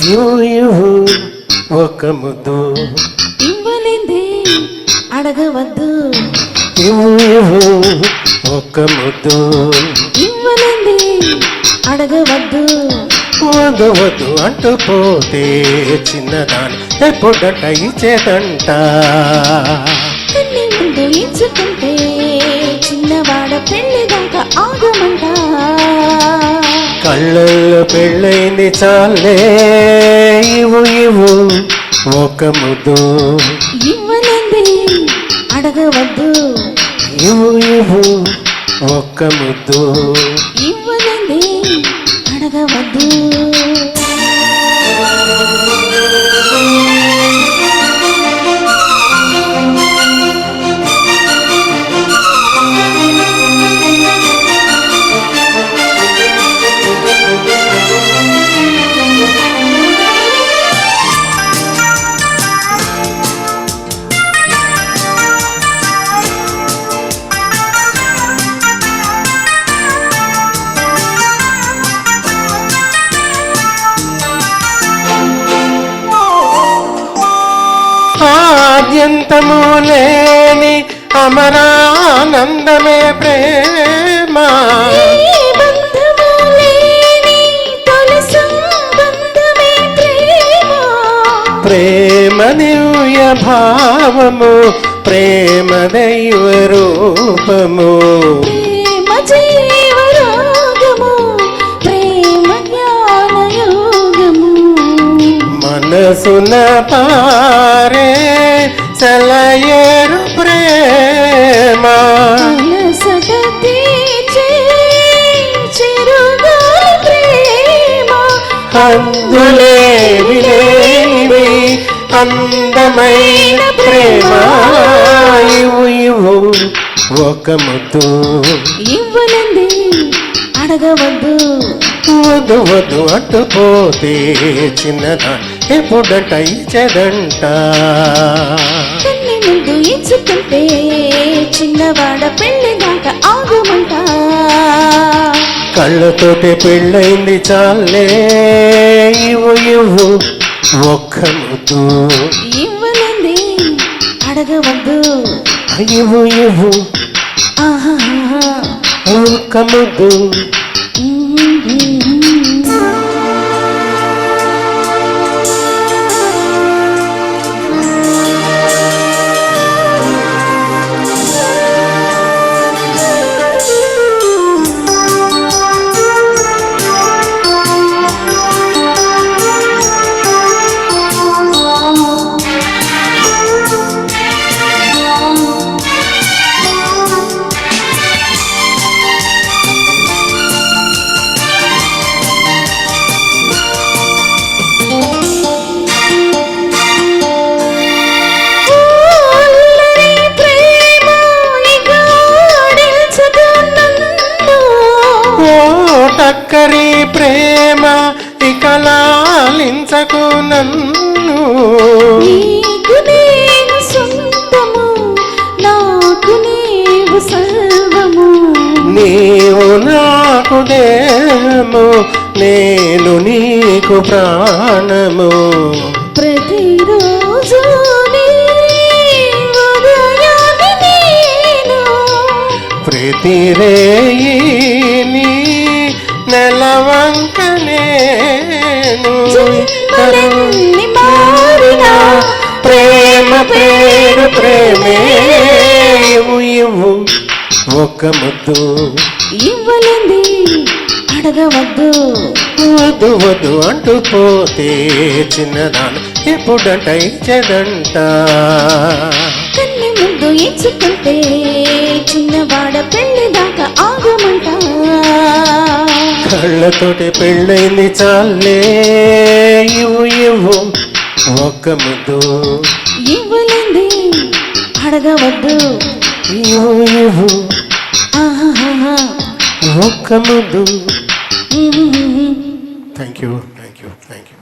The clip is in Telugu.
ఇవ్వు ఒక ముద్దు ఇవ్వలేంది అడగవద్దు ఇవ్వు ఒక ముద్దు ఇవ్వలేంది అడగవద్దు వద్దు వద్దు అంటూ పోతే చిన్నదాని ఎప్పుడట ఇచ్చేదంట కన్ని ముందు ఇచ్చుకుంటే చిన్నవాడ పెళ్లి దాకా ఆగమంట కళ్ళల్లో పెళ్ళైంది చాలే ఇవ్వు ఒక ముద్దు ఇవ్వలేంది అడగవద్దు ఇవ్వు ఒక ముద్దు ఇవ్వలేంది అడగవద్దు ఆద్యంతము లేని అమరానందమే ప్రేమ ప్రేమ దివ్య భావము ప్రేమ దైవ రూపము ప్రేమ జీవరాగము ప్రేమ జ్ఞానయోగము మనసున పారే సెలయేరు ప్రేమ అలసట తీర్చే చిరుగాలి ప్రేమ అందులేవి లేనివి అందమైన ప్రేమ ఇవ్వు ఒక ముద్దు ఇవ్వలేంది అడగవద్దు వద్దు వద్దు అట్టుపోతే చిన్నదా ఎప్పుడంట ఇచ్చేదంట కన్ని ముందు ఇచ్చుకుంటే చిన్నవాడ పెళ్లి దాకా ఆగమంట కళ్ళతోటి పెళ్ళైంది చాలే ఇవ్వు ఒక్క ముద్దు ఇవ్వలేంది అడగవద్దు ఇవ్వు ఆహా ఒక్క ముద్దు టక్కరి ప్రేమ ఇక లాలించకు నన్ను నీకు నేను సొంతము నాకు నీవు సర్వము నీవు నాకు దేహము నేను నీకు ప్రాణము ప్రతిరోజు నీ ఉదయాన్ని నేను ప్రతిరేయి నీ నెలవంక నేను జన్మలెన్ని మారినా ప్రేమ పేరు ప్రేమే ఇవ్వు ఒక ముద్దు ఇవ్వలేంది అడగవద్దు వద్దు వద్దు అంటూ పోతే చిన్నదాన్ని ఎప్పుడంట ఇచ్చేదంట కన్ని ముందు ఇచ్చుకుంటే చిన్నవాడ పెళ్లి దాకా ఆగమంట కళ్ళతోటి పెళ్ళైంది చాలే ఇవ్వు ఒక్క ముద్దు ఇవ్వలేంది అడగవద్దు ఇవ్వు ఆహా ఒక్క ముద్దు థ్యాంక్ యూ